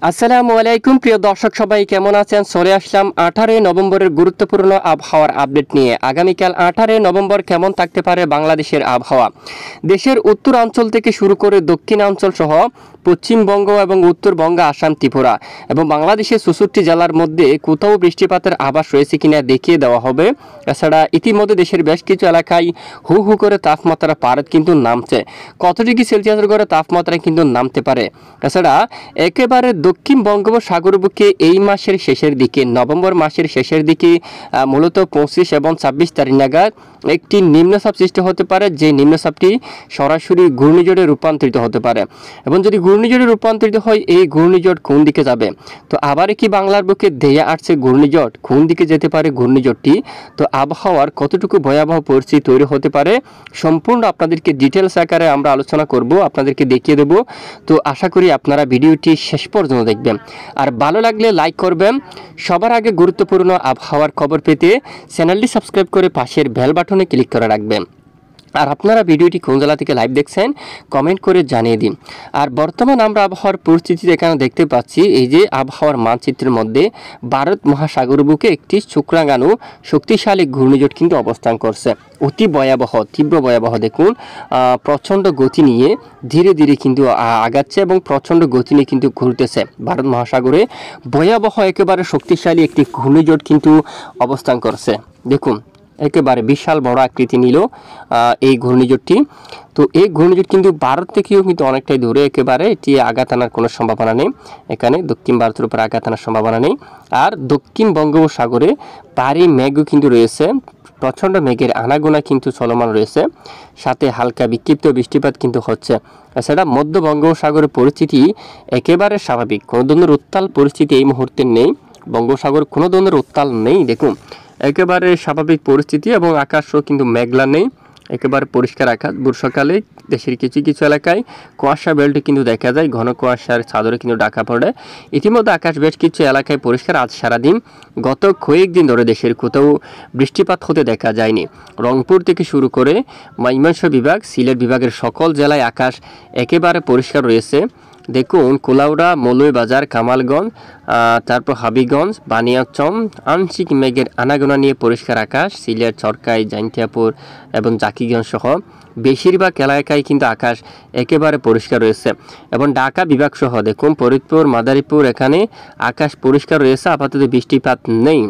আসসালামু আলাইকুম প্রিয় দর্শক সবাই কেমন আছেন? চলে আসলাম 18 নভেম্বরের গুরুত্বপূর্ণ আবহাওয়ার আপডেট নিয়ে। আগামীকাল 18 নভেম্বর কেমন থাকতে পারে বাংলাদেশের আবহাওয়া? দেশের উত্তরাঞ্চল থেকে শুরু করে দক্ষিণাঞ্চল সহ পশ্চিমবঙ্গ এবং উত্তরবঙ্গ, আসাম, ত্রিপুরা এবং বাংলাদেশের 64 জেলার মধ্যে কোথাও বৃষ্টিপাতের আভাস রয়েছে কিনা দেখিয়ে দেওয়া হবে। এছাড়া ইতিমধ্যে দেশের বেশ কিছু এলাকায় হু হু করে তাপমাত্রা পারদ কিন্তু নামছে। কত ডিগ্রি সেলসিয়াসের করে তাপমাত্রা কিন্তু নামতে পারে। এছাড়া একেবারে দক্ষিণ বঙ্গোপসাগর বুকে এই মাসের শেষের দিকে, নভেম্বর মাসের শেষের দিকে মূলত 25 এবং 26 তারিখ নাগাদ একটি নিম্নচাপ সৃষ্টি হতে পারে, যে নিম্নচাপটি সরাসরি ঘূর্ণিঝড়ে রূপান্তরিত হতে পারে। এবং যদি ঘূর্ণিঝড়ে রূপান্তরিত হয়, এই ঘূর্ণিঝড় কোন দিকে যাবে? তো আবার কি বাংলার বুকে ধেয়ে আসছে ঘূর্ণিঝড়? কোন দিকে যেতে পারে ঘূর্ণিঝড়টি? তো আবহাওয়ার কতটুকু ভয়াবহ পরিস্থিতি তৈরি হতে পারে সম্পূর্ণ আপনাদেরকে ডিটেলস আকারে আমরা আলোচনা করব, আপনাদেরকে দেখিয়ে দেব। তো আশা করি আপনারা ভিডিওটি শেষ পর্যন্ত দেখবেন। আর ভালো লাগলে লাইক করবেন। সবার আগে গুরুত্বপূর্ণ আবহাওয়ার খবর পেতে চ্যানেলটি সাবস্ক্রাইব করে পাশের বেল বাটনে ক্লিক করে রাখবেন। আর আপনারা ভিডিওটি কোন জেলা থেকে লাইভ দেখছেন কমেন্ট করে জানিয়ে দিন। আর বর্তমান আমরা আবহাওয়ার পরিস্থিতি এখানে দেখতে পাচ্ছি, এই যে আবহাওয়ার মানচিত্রের মধ্যে ভারত মহাসাগর বুকে একটি শুক্রাণু শক্তিশালী ঘূর্ণিঝড় কিন্তু অবস্থান করছে। অতি ভয়াবহ, তীব্র ভয়াবহ। দেখুন, প্রচণ্ড গতি নিয়ে ধীরে ধীরে কিন্তু আগাচ্ছে এবং প্রচণ্ড গতি নিয়ে কিন্তু ঘুরতেছে। ভারত মহাসাগরে ভয়াবহ একেবারে শক্তিশালী একটি ঘূর্ণিঝড় কিন্তু অবস্থান করছে। দেখুন, একেবারে বিশাল বড় আকৃতি নিল এই ঘূর্ণিঝড়টি। তো এই ঘূর্ণিঝড় কিন্তু ভারত থেকেও কিন্তু অনেকটাই দূরে, একেবারে এটি আঘাত আনার কোনো সম্ভাবনা নেই। এখানে দক্ষিণ ভারতের উপর আঘাত আনার সম্ভাবনা নেই। আর দক্ষিণ বঙ্গোপসাগরে ভারী মেঘও কিন্তু রয়েছে, প্রচণ্ড মেঘের আনাগোনা কিন্তু চলমান রয়েছে, সাথে হালকা বিক্ষিপ্ত বৃষ্টিপাত কিন্তু হচ্ছে। এছাড়া মধ্য বঙ্গোপসাগরের পরিস্থিতি একেবারে স্বাভাবিক, কোনো ধরনের উত্তাল পরিস্থিতি এই মুহূর্তে নেই। বঙ্গোপসাগর কোনো ধরনের উত্তাল নেই। দেখুন, একেবারে স্বাভাবিক পরিস্থিতি এবং আকাশও কিন্তু মেঘলা নেই, একেবারে পরিষ্কার আকাশ। বর্ষাকালে দেশের কিছু কিছু এলাকায় কুয়াশা বেল্ট কিন্তু দেখা যায়, ঘন কুয়াশার চাদরে কিন্তু ঢাকা পড়ে। ইতিমধ্যে আকাশ বেশ কিছু এলাকায় পরিষ্কার। আজ সারাদিন গত কয়েকদিন ধরে দেশের কোথাও বৃষ্টিপাত হতে দেখা যায়নি। রংপুর থেকে শুরু করে ময়মনসিংহ বিভাগ, সিলেট বিভাগের সকল জেলায় আকাশ একেবারে পরিষ্কার রয়েছে। দেখুন, কুলাউড়া, মৌলভীবাজার, কামালগঞ্জ, তারপর হাবিগঞ্জ, বানিয়াচং আংশিক মেঘের আনাগোনা নিয়ে পরিষ্কার আকাশ। সিলেট, চরকাই, জাইন্তিয়াপুর এবং জাকিগঞ্জ সহ বেশিরভাগ এলাকায় কিন্তু আকাশ একেবারে পরিষ্কার রয়েছে। এবং ঢাকা বিভাগ সহ দেখুন, ফরিদপুর, মাদারীপুর, এখানে আকাশ পরিষ্কার রয়েছে, আপাতত বৃষ্টিপাত নেই।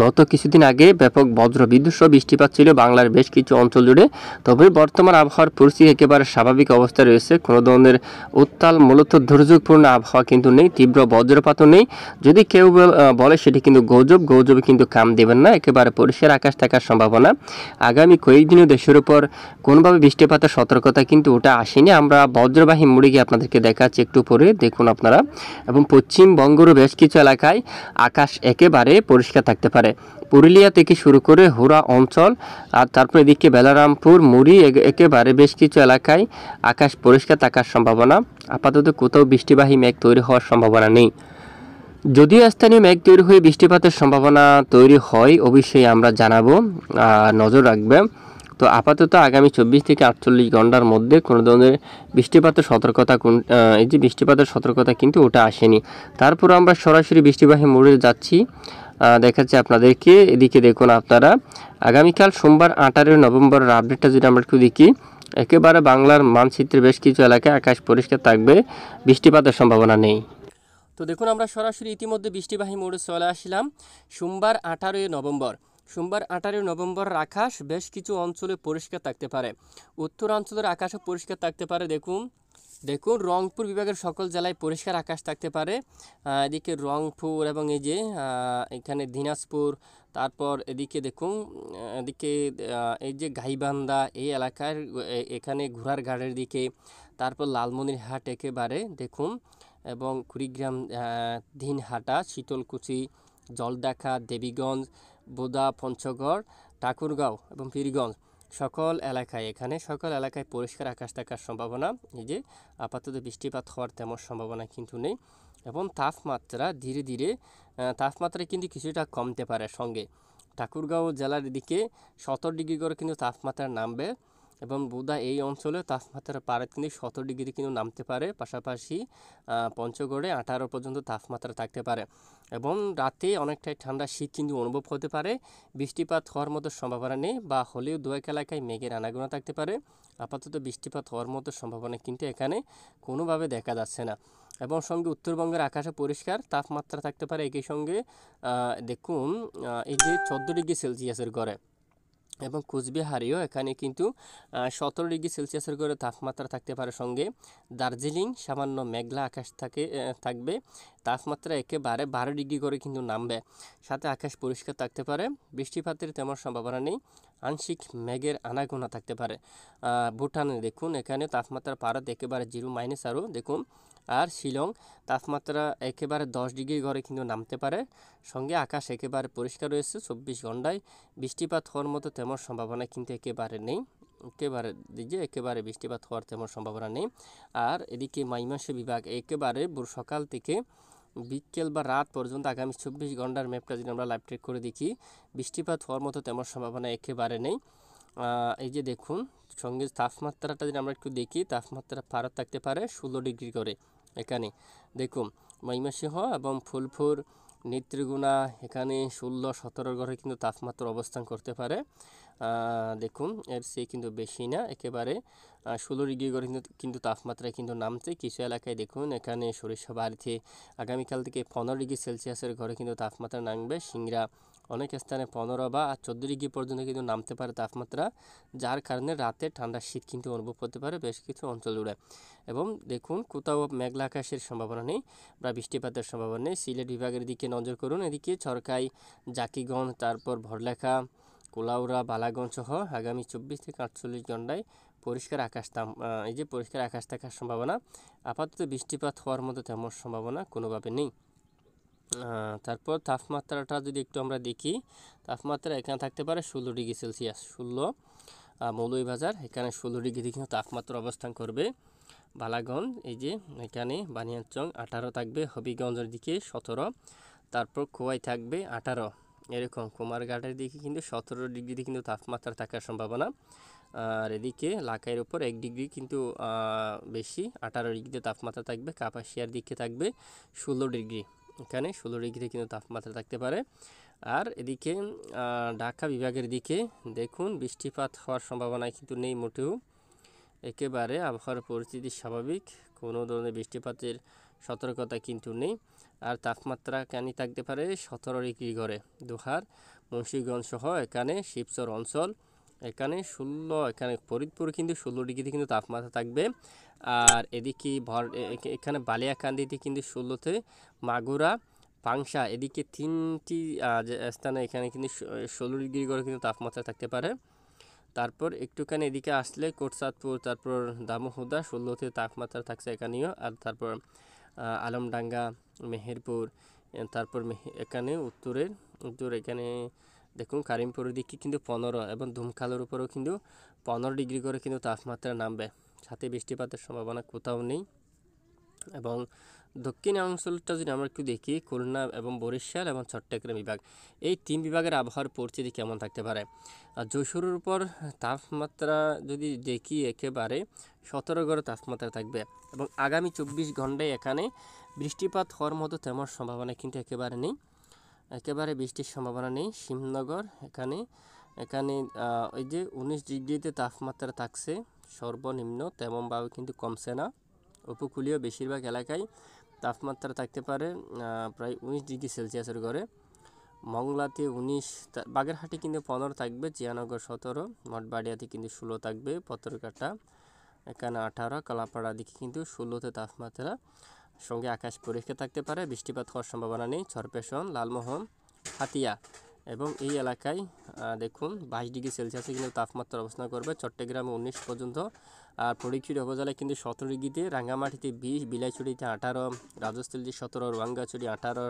গত কিছুদিন আগে ব্যাপক বজ্রবিদ্যুৎ সহ বৃষ্টিপাত ছিল বাংলার বেশ কিছু অঞ্চল জুড়ে। তবে বর্তমান আবহাওয়ার পরিস্থিতি একেবারে স্বাভাবিক অবস্থায় রয়েছে, কোনো ধরনের উত্তাল মূলত দুর্যোগপূর্ণ আবহাওয়া কিন্তু নেই, তীব্র বজ্রপাতও নেই। যদি কেউ বলে সেটি কিন্তু গৌজবে কিন্তু কাম দেবেন না, একেবারে পরিষ্কার আকাশ থাকার সম্ভাবনা। আগামী কয়েকদিনও দেশের উপর কোনোভাবে বৃষ্টিপাতের সতর্কতা কিন্তু ওটা আসেনি। আমরা বজ্রবাহী মুড়ে গিয়ে আপনাদেরকে দেখাচ্ছি একটু পরে, দেখুন আপনারা। এবং পশ্চিমবঙ্গেরও বেশ কিছু এলাকায় আকাশ একেবারে পরিষ্কার থাকতে পারে। পুরুলিয়া থেকে শুরু করে হুরা অঞ্চল, আর তারপর এদিকে বেলারামপুর, মুড়ি, একেবারে বেশ কিছু এলাকায় আকাশ পরিষ্কার থাকার সম্ভাবনা। আপাতত কোথাও বৃষ্টিবাহী মেঘ তৈরি হওয়ার সম্ভাবনা নেই। যদিও স্থানীয় মেঘ তৈরি হয়ে বৃষ্টিপাতের সম্ভাবনা তৈরি হয়, অবশ্যই আমরা জানাবো, নজর রাখবে। তো আপাতত আগামী 24 থেকে 48 ঘন্টার মধ্যে কোনো ধরনের বৃষ্টিপাতের সতর্কতা এই যে বৃষ্টিপাতের সতর্কতা কিন্তু ওটা আসেনি। তারপর আমরা সরাসরি বৃষ্টিবাহী মোড়ে যাচ্ছি, দেখাচ্ছি আপনাদেরকে। এদিকে দেখুন আপনারা, আগামীকাল সোমবার 18 নভেম্বরের আপডেটটা যদি আমরা একটু দেখি, একেবারে বাংলার মানচিত্রে বেশ কিছু এলাকায় আকাশ পরিষ্কার থাকবে, বৃষ্টিপাতের সম্ভাবনা নেই। তো দেখুন, আমরা সরাসরি ইতিমধ্যে বৃষ্টিবাহী মোড়ে চলে আসলাম। সোমবার 18 নভেম্বর, সোমবার 18 নভেম্বরের আকাশ বেশ কিছু অঞ্চলে পরিষ্কার থাকতে পারে, উত্তরাঞ্চলের আকাশও পরিষ্কার থাকতে পারে। দেখুন, রংপুর বিভাগের সকল জেলায় পরিষ্কার আকাশ থাকতে পারে। এদিকে রংপুর এবং এই যে এখানে দিনাজপুর, তারপর এদিকে দেখুন, এদিকে এই যে গাইবান্ধা এই এলাকার এখানে ঘোড়ার ঘাটের দিকে, তারপর লালমনিরহাট একেবারে দেখুন, এবং কুড়িগ্রাম, দিনহাটা, শীতলকুচি, জলঢাকা, দেবীগঞ্জ, বোদা, পঞ্চগড়, ঠাকুরগাঁও এবং পীরগঞ্জ সকল এলাকায় পরিষ্কার আকাশ থাকার সম্ভাবনা। এই যে আপাতত বৃষ্টিপাত হওয়ার তেমন সম্ভাবনা কিন্তু নেই। এবং তাপমাত্রা ধীরে ধীরে কিন্তু কিছুটা কমতে পারে। সঙ্গে ঠাকুরগাঁও জেলার দিকে 17 ডিগ্রি করে কিন্তু তাপমাত্রা নামবে এবং বুধা এই অঞ্চলে তাপমাত্রা পারে কিন্তু 17 ডিগ্রি কিন্তু নামতে পারে, পাশাপাশি পঞ্চগড়ে 18 পর্যন্ত তাপমাত্রা থাকতে পারে এবং রাতে অনেকটাই ঠান্ডা শীত কিন্তু অনুভব হতে পারে। বৃষ্টিপাত হওয়ার মতো সম্ভাবনা নেই, বা হলেও দু এক এলাকায় মেঘের আনাগোনা থাকতে পারে। আপাতত বৃষ্টিপাত হওয়ার মতো সম্ভাবনা কিন্তু এখানে কোনোভাবে দেখা যাচ্ছে না। এবং সঙ্গে উত্তরবঙ্গের আকাশে পরিষ্কার, তাপমাত্রা থাকতে পারে একই সঙ্গে দেখুন এই যে 14 ডিগ্রি সেলসিয়াসের গড়ে, এবং কোচবিহারেও এখানে কিন্তু 17 ডিগ্রি সেলসিয়াসের করে তাপমাত্রা থাকতে পারে। সঙ্গে দার্জিলিং সামান্য মেঘলা আকাশ থাকবে, তাপমাত্রা একেবারে 12 ডিগ্রি করে কিন্তু নামবে, সাথে আকাশ পরিষ্কার থাকতে পারে। বৃষ্টিপাতের তেমন সম্ভাবনা নেই, আংশিক মেঘের আনাগোনা থাকতে পারে। ভুটানে দেখুন এখানে তাপমাত্রা পারা একেবারে 0 আরও দেখুন। আর শিলং তাপমাত্রা একেবারে 10 ডিগ্রি ঘরে কিন্তু নামতে পারে। সঙ্গে আকাশ একেবারে পরিষ্কার রয়েছে, 24 ঘন্টায় বৃষ্টিপাত হওয়ার মতো তেমন সম্ভাবনা কিন্তু একেবারে নেই। একেবারে বৃষ্টিপাত হওয়ার তেমন সম্ভাবনা নেই। আর এদিকে ময়মনসিংহ বিভাগ একেবারে সকাল থেকে বিকেল বা রাত পর্যন্ত আগামী 24 ঘন্টার ম্যাপটা যদি আমরা লাইভ ট্রেক করে দেখি, বৃষ্টিপাত হওয়ার মতো তেমন সম্ভাবনা একেবারে নেই। এই যে দেখুন, সঙ্গে তাপমাত্রাটা যদি আমরা একটু দেখি, তাপমাত্রা পারা থাকতে পারে 16 ডিগ্রি করে। এখানে দেখুন ময়মনসিংহ এবং ফুলপুর, নেত্রীগুনা এখানে 16-17 ঘরে কিন্তু তাপমাত্রা অবস্থান করতে পারে। দেখুন এর চেয়ে কিন্তু বেশি না, একেবারে 16 ডিগ্রি করে কিন্তু তাপমাত্রা কিন্তু নামছে। কিছু এলাকায় দেখুন এখানে সরিষাবাড়িতে আগামীকাল থেকে 15 ডিগ্রি সেলসিয়াসের ঘরে কিন্তু তাপমাত্রা নামবে। সিংড়া অনেক স্থানে 15 বা 14 ডিগ্রি পর্যন্ত কিন্তু নামতে পারে তাপমাত্রা, যার কারণে রাতে ঠান্ডা শীত কিন্তু অনুভব করতে পারে বেশ কিছু অঞ্চল জুড়ে। এবং দেখুন কোথাও মেঘলা আকাশের সম্ভাবনা নেই বা বৃষ্টিপাতের সম্ভাবনা নেই। সিলেট বিভাগের দিকে নজর করুন, এদিকে ছরকাই, জাকিগঞ্জ, তারপর ভরলেখা, কুলাউড়া, বালাগঞ্জ সহ আগামী 24 থেকে 48 ঘন্টায় পরিষ্কার আকাশ এই যে পরিষ্কার আকাশ থাকার সম্ভাবনা। আপাতত বৃষ্টিপাত হওয়ার মতো তেমন সম্ভাবনা কোনোভাবে নেই। তারপর তাপমাত্রাটা যদি একটু আমরা দেখি, তাপমাত্রা এখানে থাকতে পারে 16 ডিগ্রি সেলসিয়াস। 16 মৌলভীবাজার এখানে 16 ডিগ্রি কিন্তু তাপমাত্রা অবস্থান করবে। বালাগঞ্জ এই যে এখানে বানিয়াচং 18 থাকবে, হবিগঞ্জের দিকে 17, তারপর খোয়াই থাকবে 18, এরকম কুমারঘাটের দিকে কিন্তু 17 ডিগ্রিতে কিন্তু তাপমাত্রা থাকার সম্ভাবনা। আর এদিকে লাখাইয়ের উপর 1 ডিগ্রি কিন্তু বেশি, 18 ডিগ্রিতে তাপমাত্রা থাকবে। কাপাসিয়ার দিকে থাকবে 16 ডিগ্রি, এখানে 16 ডিগ্রি কিন্তু তাপমাত্রা থাকতে পারে। আর এদিকে ঢাকা বিভাগের দিকে দেখুন বৃষ্টিপাত হওয়ার সম্ভাবনা কিন্তু নেই মোটেও, একেবারে আবহাওয়ার পরিস্থিতি স্বাভাবিক, কোনো ধরনের বৃষ্টিপাতের সতর্কতা কিন্তু নেই। আর তাপমাত্রা কেন থাকতে পারে 17 ডিগ্রি ঘরে। দোহার, মুন্সিগঞ্জ সহ এখানে শিবচর অঞ্চল এখানে 16, এখানে ফরিদপুর কিন্তু 16 ডিগ্রিতে কিন্তু তাপমাত্রা থাকবে। আর এদিকে এখানে বালিয়াকান্দিতে কিন্তু 16তে, মাগুরা, পাংশা এদিকে 3টি স্থানে এখানে কিন্তু 16 ডিগ্রি করে কিন্তু তাপমাত্রা থাকতে পারে। তারপর একটুখানি এদিকে আসলে কোটচাঁদপুর, তারপর দামোহদা 16তে তাপমাত্রা থাকছে এখানেও। আর তারপর আলমডাঙ্গা, মেহেরপুর, তারপর এখানে উত্তর এখানে দেখুন কারিমপুরের দিকে কিন্তু 15 এবং ধুমখালের উপরেও কিন্তু 15 ডিগ্রি করে কিন্তু তাপমাত্রা নামবে, সাথে বৃষ্টিপাতের সম্ভাবনা কোথাও নেই। এবং দক্ষিণ অঞ্চলটা যদি আমরা একটু দেখি, খুলনা এবং বরিশাল এবং চট্টগ্রাম বিভাগ, এই 3 বিভাগের আবহাওয়ার পরিস্থিতি কেমন থাকতে পারে। আর যশোরের উপর তাপমাত্রা যদি দেখি একেবারে 17 ঘরে তাপমাত্রা থাকবে, এবং আগামী 24 ঘন্টায় এখানে বৃষ্টিপাত হওয়ার মতো তেমন সম্ভাবনা কিন্তু একেবারে নেই, একেবারে বৃষ্টির সম্ভাবনা নেই। শিবনগর এখানে ওই যে 19 ডিগ্রিতে তাপমাত্রা থাকছে সর্বনিম্ন, তেমনভাবে কিন্তু কমছে না। উপকূলীয় বেশিরভাগ এলাকায় তাপমাত্রা থাকতে পারে প্রায় 19 ডিগ্রি সেলসিয়াসের ঘরে। মংলাতে 19, বাগেরহাটে কিন্তু 15 থাকবে, জিয়ানগর 17, মঠবাড়িয়াতে কিন্তু 16 থাকবে, পতরঘাটা এখানে 18, কালাপাড়া দিকে কিন্তু 16তে তাপমাত্রা। সঙ্গে আকাশ পরিষ্কার থাকতে পারে, বৃষ্টিপাত হওয়ার সম্ভাবনা নেই। চরপেশন, লালমোহন, হাতিয়া এবং এই এলাকায় দেখুন 22 ডিগ্রি সেলসিয়াসে কিন্তু তাপমাত্রা অবস্থান করবে। চট্টগ্রামে 19 পর্যন্ত, আর ফটিকছড়ি উপজেলায় কিন্তু 17 ডিগ্রিতে, রাঙ্গামাটিতে 20, বিলাইছড়িতে 18, রাজস্থলীতে 17, রোয়াঙ্গাছড়ি 18,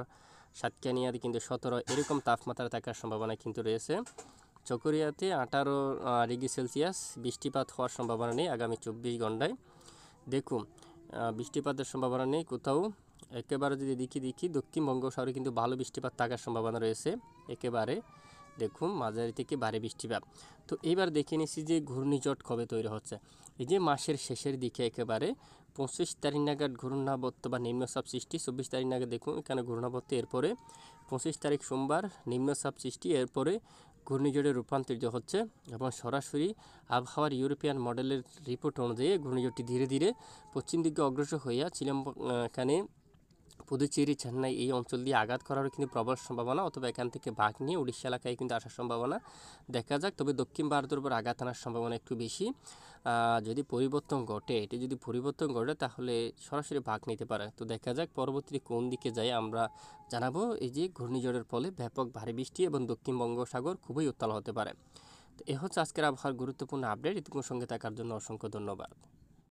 সাতকানিয়াতে কিন্তু 17, এরকম তাপমাত্রা থাকার সম্ভাবনা কিন্তু রয়েছে। চকরিয়াতে 18 ডিগ্রি সেলসিয়াস, বৃষ্টিপাত হওয়ার সম্ভাবনা নেই আগামী 24 ঘন্টায়। দেখুন বৃষ্টিপাতের সম্ভাবনা নেই কোথাও। একেবারে যদি দেখি দক্ষিণ বঙ্গোপসাগরে কিন্তু ভালো বৃষ্টিপাত থাকার সম্ভাবনা রয়েছে একেবারে। দেখুন মাঝারি থেকে ভারী বৃষ্টিপাত। তো এবার দেখে নিচ্ছি যে ঘূর্ণিঝড় কবে তৈরি হচ্ছে। এই যে মাসের শেষের দিকে একেবারে 25 তারিখ নাগাদ ঘূর্ণাবর্ত বা নিম্নচাপ সৃষ্টি, 24 তারিখ নাগাদ দেখুন এখানে ঘূর্ণাবর্ত, এরপরে 25 তারিখ সোমবার নিম্নচাপ সৃষ্টি, এরপরে ঘূর্ণিঝড়ে রূপান্তরিত হচ্ছে এবং সরাসরি আবহাওয়ার ইউরোপিয়ান মডেলের রিপোর্ট অনুযায়ী ঘূর্ণিঝড়টি ধীরে ধীরে পশ্চিম দিকে অগ্রসর হইয়া এখানে পুদুচেরি, চেন্নাই এই অঞ্চল দিয়ে আঘাত করারও কিন্তু প্রবল সম্ভাবনা, অথবা এখান থেকে বাঘ নিয়ে উড়িষ্যা এলাকায় কিন্তু আসার সম্ভাবনা দেখা যাক। তবে দক্ষিণ ভারতের উপর আঘাত আনার সম্ভাবনা একটু বেশি। যদি পরিবর্তন ঘটে, এটি যদি পরিবর্তন ঘটে তাহলে সরাসরি বাঘ নিতে পারে। তো দেখা যাক পরবর্তীতে কোন দিকে যায়, আমরা জানাবো। এই যে ঘূর্ণিঝড়ের ফলে ব্যাপক ভারী বৃষ্টি এবং দক্ষিণ বঙ্গোপসাগর খুবই উত্তাল হতে পারে। তো এ হচ্ছে আজকের আবহাওয়ার গুরুত্বপূর্ণ আপডেট। এটুকুর সঙ্গে থাকার জন্য অসংখ্য ধন্যবাদ।